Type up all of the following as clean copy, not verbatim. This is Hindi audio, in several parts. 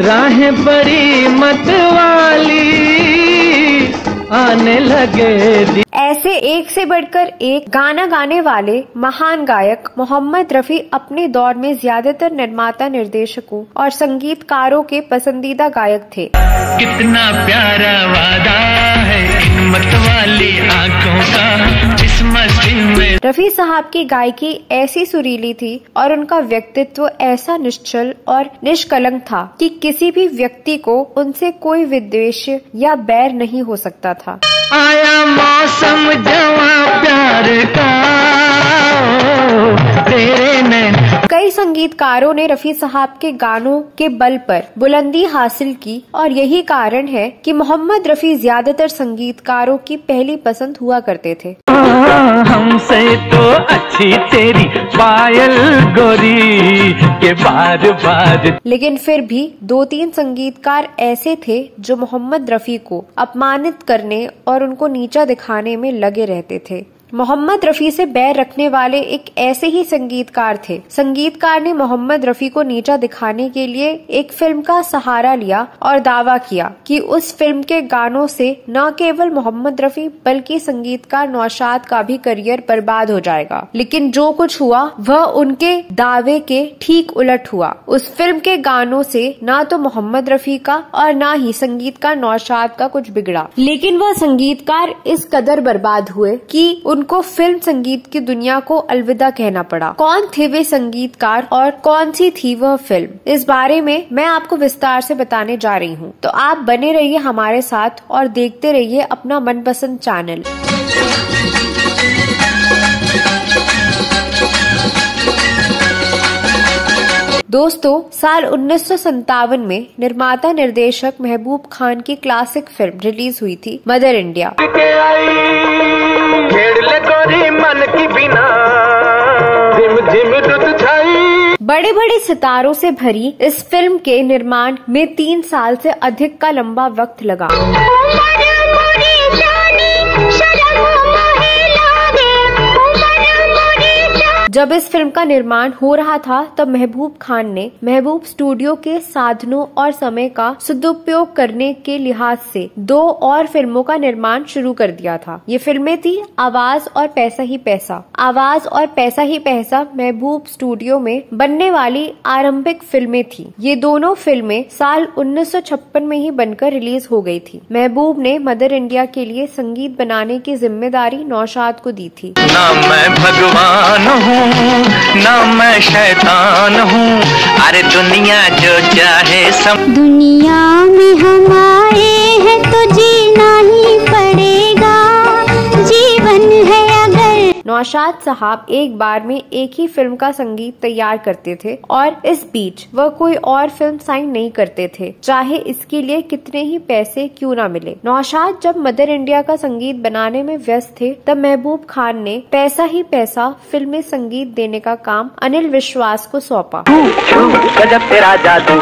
राहें बड़ी मतवाली आने लगे। ऐसे एक से बढ़कर एक गाना गाने वाले महान गायक मोहम्मद रफी अपने दौर में ज्यादातर निर्माता, निर्देशकों और संगीतकारों के पसंदीदा गायक थे। कितना प्यारा वादा है हिम्मत वाली आंखों का, इस मस्ती में। रफी साहब की गायकी ऐसी सुरीली थी और उनका व्यक्तित्व ऐसा निश्चल और निष्कलंक था कि किसी भी व्यक्ति को उनसे कोई विद्वेष या बैर नहीं हो सकता था। आया मौसम जवां प्यार का, तेरे नैन। कई संगीतकारों ने रफी साहब के गानों के बल पर बुलंदी हासिल की और यही कारण है कि मोहम्मद रफी ज्यादातर संगीतकारों की पहली पसंद हुआ करते थे। हमसे तो अच्छी तेरी पायल गोरी के बार बार। लेकिन फिर भी 2-3 संगीतकार ऐसे थे जो मोहम्मद रफी को अपमानित करने और उनको नीचा दिखाने में लगे रहते थे। मोहम्मद रफी से बैर रखने वाले एक ऐसे ही संगीतकार थे। संगीतकार ने मोहम्मद रफी को नीचा दिखाने के लिए एक फिल्म का सहारा लिया और दावा किया कि उस फिल्म के गानों से न केवल मोहम्मद रफी बल्कि संगीतकार नौशाद का भी करियर बर्बाद हो जाएगा। लेकिन जो कुछ हुआ वह उनके दावे के ठीक उलट हुआ। उस फिल्म के गानों से न तो मोहम्मद रफी का और न ही संगीतकार नौशाद का कुछ बिगड़ा, लेकिन वह संगीतकार इस कदर बर्बाद हुए कि उनको फिल्म संगीत की दुनिया को अलविदा कहना पड़ा। कौन थे वे संगीतकार और कौन सी थी वह फिल्म, इस बारे में मैं आपको विस्तार से बताने जा रही हूँ। तो आप बने रहिए हमारे साथ और देखते रहिए अपना मनपसंद चैनल। दोस्तों, साल 1957 में निर्माता निर्देशक महबूब खान की क्लासिक फिल्म रिलीज हुई थी मदर इंडिया। बड़े बड़े सितारों से भरी इस फिल्म के निर्माण में 3 साल से अधिक का लंबा वक्त लगा। जब इस फिल्म का निर्माण हो रहा था तब महबूब खान ने महबूब स्टूडियो के साधनों और समय का सदुपयोग करने के लिहाज से 2 और फिल्मों का निर्माण शुरू कर दिया था। ये फिल्में थी आवाज और पैसा ही पैसा। आवाज और पैसा ही पैसा महबूब स्टूडियो में बनने वाली आरंभिक फिल्में थी। ये दोनों फिल्में साल 1956 में ही बनकर रिलीज हो गई थी। महबूब ने मदर इंडिया के लिए संगीत बनाने की जिम्मेदारी नौशाद को दी थी। ना मैं भगवान हूँ ना मैं शैतान हूँ, अरे दुनिया जो चाहे सब। दुनिया में हम आए हैं तो जीना ही पड़ेगा, जीवन है अगर। नौशाद साहब एक बार में एक ही फिल्म का संगीत तैयार करते थे और इस बीच वह कोई और फिल्म साइन नहीं करते थे, चाहे इसके लिए कितने ही पैसे क्यों ना मिले। नौशाद जब मदर इंडिया का संगीत बनाने में व्यस्त थे तब महबूब खान ने पैसा ही पैसा फिल्म में संगीत देने का काम अनिल विश्वास को सौंपा। गजब तेरा जादू,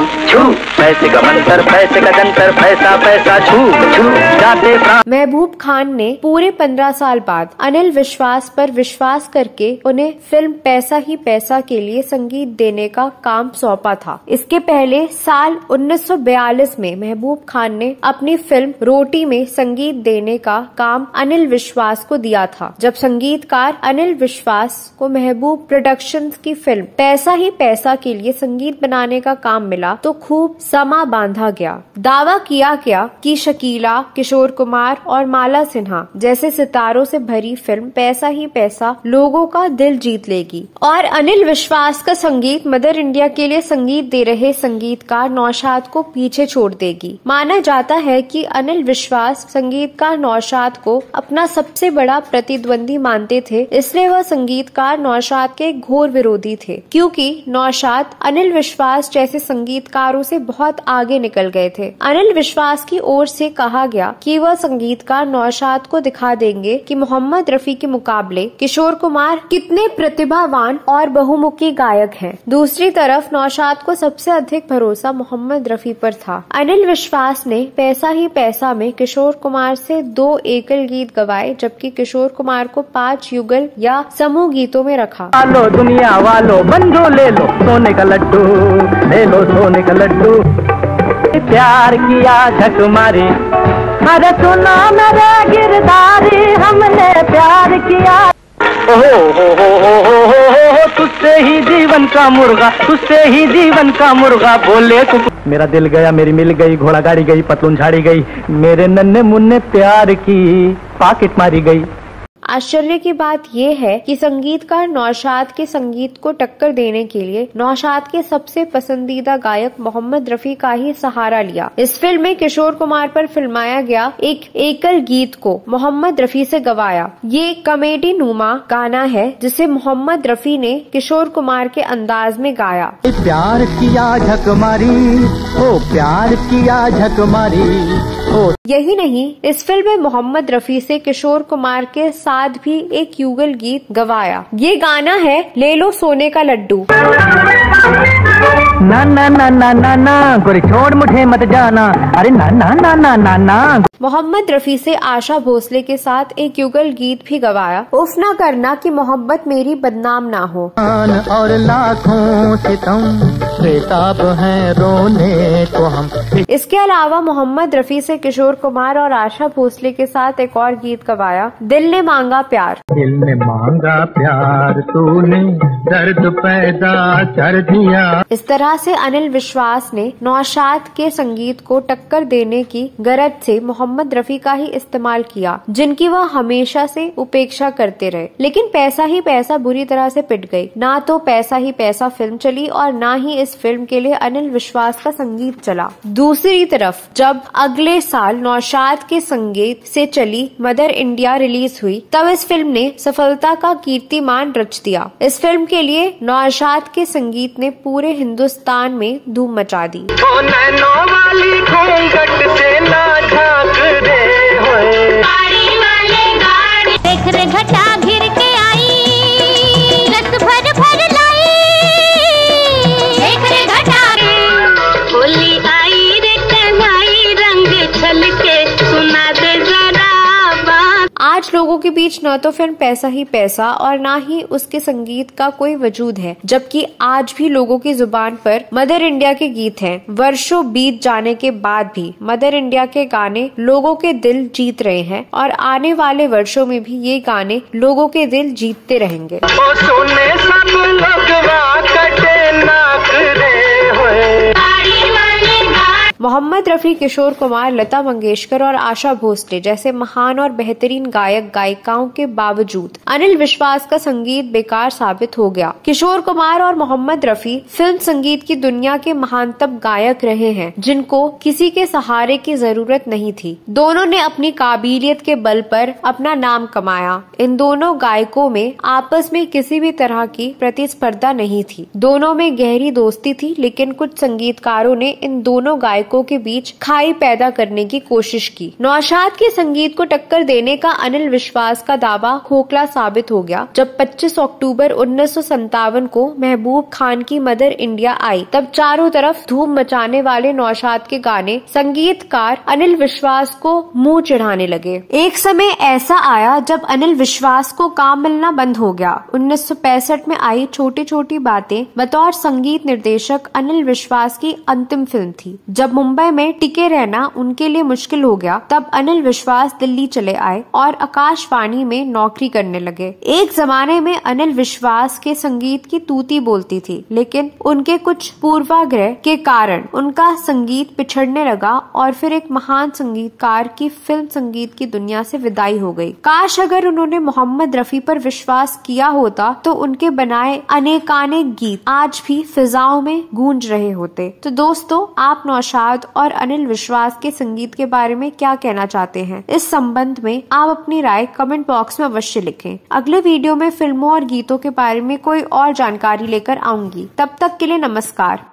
पैसे का मंतर, पैसे का जंतर, पैसा पैसा जाते। महबूब खान ने पूरे 15 साल बाद अनिल विश्वास पर विश्वास करके उन्हें फिल्म पैसा ही पैसा के लिए संगीत देने का काम सौंपा था। इसके पहले साल 1942 में महबूब खान ने अपनी फिल्म रोटी में संगीत देने का काम अनिल विश्वास को दिया था। जब संगीतकार अनिल विश्वास को महबूब प्रोडक्शंस की फिल्म पैसा ही पैसा के लिए संगीत बनाने का काम मिला तो खूब समा बांधा गया। दावा किया गया कि शकीला, किशोर कुमार और माला सिन्हा जैसे सितारों से भरी फिल्म पैसा ही पैसा लोगों का दिल जीत लेगी और अनिल विश्वास का संगीत मदर इंडिया के लिए संगीत दे रहे संगीतकार नौशाद को पीछे छोड़ देगी। माना जाता है कि अनिल विश्वास संगीतकार नौशाद को अपना सबसे बड़ा प्रतिद्वंदी मानते थे, इसलिए वह संगीतकार नौशाद के घोर विरोधी थे, क्योंकि नौशाद अनिल विश्वास जैसे संगीतकारों से बहुत आगे निकल गए थे। अनिल विश्वास की ओर से कहा गया कि वह संगीतकार नौशाद को दिखा देंगे कि मोहम्मद रफी के मुकाबले किशोर कुमार कितने प्रतिभावान और बहुमुखी गायक हैं। दूसरी तरफ नौशाद को सबसे अधिक भरोसा मोहम्मद रफी पर था। अनिल विश्वास ने पैसा ही पैसा में किशोर कुमार से 2 एकल गीत गवाए, जबकि किशोर कुमार को 5 युगल या समूह गीतों में रखा। लो दुनिया वालों बंधु ले लो सोने का लड्डू, ले लो सोने का लड्डू। प्यार किया झक मारी, अरे सुनो मेरे गिरदारी, हमने प्यार किया। हो तुझसे ही जीवन का मुर्गा, तुझसे ही जीवन का मुर्गा बोले कुकु। मेरा दिल गया, मेरी मिल गई, घोड़ा गाड़ी गई, पतलून झाड़ी गई, मेरे नन्हे मुन्ने प्यार की पाकिट मारी गई। आश्चर्य की बात यह है कि संगीतकार नौशाद के संगीत को टक्कर देने के लिए नौशाद के सबसे पसंदीदा गायक मोहम्मद रफी का ही सहारा लिया। इस फिल्म में किशोर कुमार पर फिल्माया गया एक एकल गीत को मोहम्मद रफी से गवाया। ये कॉमेडी नुमा गाना है जिसे मोहम्मद रफी ने किशोर कुमार के अंदाज में गाया। प्यार किया झक मारी, ओ प्यार किया झक मारी। यही नहीं, इस फिल्म में मोहम्मद रफी से किशोर कुमार के साथ भी एक युगल गीत गवाया। ये गाना है ले लो सोने का लड्डू। ना ना ना ना ना ना गोरी छोड़ मुझे मत जाना, अरे ना ना ना ना ना ना। मोहम्मद रफी से आशा भोसले के साथ एक युगल गीत भी गवाया, उफ ना करना कि मोहब्बत मेरी बदनाम ना हो। और लाखों सितम बेताब हैं रोने को हम। इसके अलावा मोहम्मद रफी से किशोर कुमार और आशा भोसले के साथ एक और गीत गवाया, दिल ने मांगा प्यार। दिल ने मांगा प्यार, तूने दर्द पैदा कर दिया। इस तरह से अनिल विश्वास ने नौशाद के संगीत को टक्कर देने की गरज से मोहम्मद रफी का ही इस्तेमाल किया, जिनकी वह हमेशा से उपेक्षा करते रहे। लेकिन पैसा ही पैसा बुरी तरह से पिट गई। ना तो पैसा ही पैसा फिल्म चली और ना ही इस फिल्म के लिए अनिल विश्वास का संगीत चला। दूसरी तरफ जब अगले साल नौशाद के संगीत से चली मदर इंडिया रिलीज हुई, तब इस फिल्म ने सफलता का कीर्तिमान रच दिया। इस फिल्म के लिए नौशाद के संगीत ने पूरे हिंदुस्तान में धूम मचा दी। देख रे घटा घिर के आई, रस भर भर लाई। देख रे घटा होली आई रे कन्हई, रंग छलके सुना दे जरा बात। आज लोगों के बीच न तो फिल्म पैसा ही पैसा और ना ही उसके संगीत का कोई वजूद है, जबकि आज भी लोगों की जुबान पर मदर इंडिया के गीत हैं। वर्षों बीत जाने के बाद भी मदर इंडिया के गाने लोगों के दिल जीत रहे हैं और आने वाले वर्षों में भी ये गाने लोगों के दिल जीतते रहेंगे। मोहम्मद रफी, किशोर कुमार, लता मंगेशकर और आशा भोसले जैसे महान और बेहतरीन गायक गायिकाओं के बावजूद अनिल विश्वास का संगीत बेकार साबित हो गया। किशोर कुमार और मोहम्मद रफी फिल्म संगीत की दुनिया के महानतम गायक रहे हैं, जिनको किसी के सहारे की जरूरत नहीं थी। दोनों ने अपनी काबिलियत के बल पर अपना नाम कमाया। इन दोनों गायकों में आपस में किसी भी तरह की प्रतिस्पर्धा नहीं थी। दोनों में गहरी दोस्ती थी, लेकिन कुछ संगीतकारों ने इन दोनों गायकों के बीच खाई पैदा करने की कोशिश की। नौशाद के संगीत को टक्कर देने का अनिल विश्वास का दावा खोखला साबित हो गया। जब 25 अक्टूबर 1957 को महबूब खान की मदर इंडिया आई, तब चारों तरफ धूम मचाने वाले नौशाद के गाने संगीतकार अनिल विश्वास को मुंह चिढ़ाने लगे। एक समय ऐसा आया जब अनिल विश्वास को काम मिलना बंद हो गया। 1965 में आई छोटी छोटी बातें बतौर संगीत निर्देशक अनिल विश्वास की अंतिम फिल्म थी। जब मुंबई में टिके रहना उनके लिए मुश्किल हो गया, तब अनिल विश्वास दिल्ली चले आए और आकाशवाणी में नौकरी करने लगे। एक जमाने में अनिल विश्वास के संगीत की तूती बोलती थी, लेकिन उनके कुछ पूर्वाग्रह के कारण उनका संगीत पिछड़ने लगा और फिर एक महान संगीतकार की फिल्म संगीत की दुनिया से विदाई हो गई। काश अगर उन्होंने मोहम्मद रफी पर विश्वास किया होता तो उनके बनाए अनेकानेक गीत आज भी फिजाओं में गूंज रहे होते। तो दोस्तों, आप नौशाद और अनिल विश्वास के संगीत के बारे में क्या कहना चाहते हैं? इस संबंध में आप अपनी राय कमेंट बॉक्स में अवश्य लिखें। अगले वीडियो में फिल्मों और गीतों के बारे में कोई और जानकारी लेकर आऊंगी। तब तक के लिए नमस्कार।